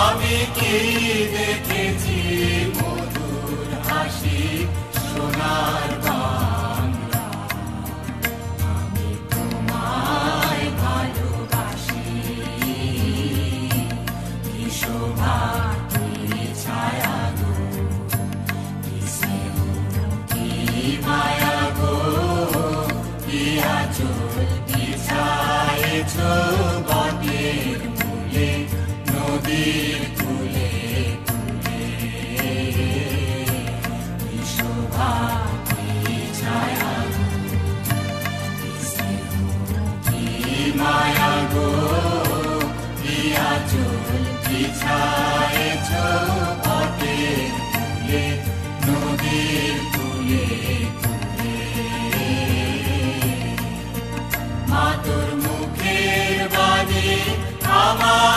আমি কি দেখেছি মধুর হাসি সোনার বাংলা, আমি তোমায় ভালোবাসি। কি শোভা কি ছায়া গো, কি স্নেহ কি মায়া গো, কি আঁচল বিছায়েছ বটের মূলে, নদীর কূলে কূলে। কি শোভা কি ছায়া গো, কি স্নেহ কি মায়া গো, কি আঁচল বিছায়েছ বটের মূলে, নদীর কূলে কূলে। মা তোর মুখের বাণী আমার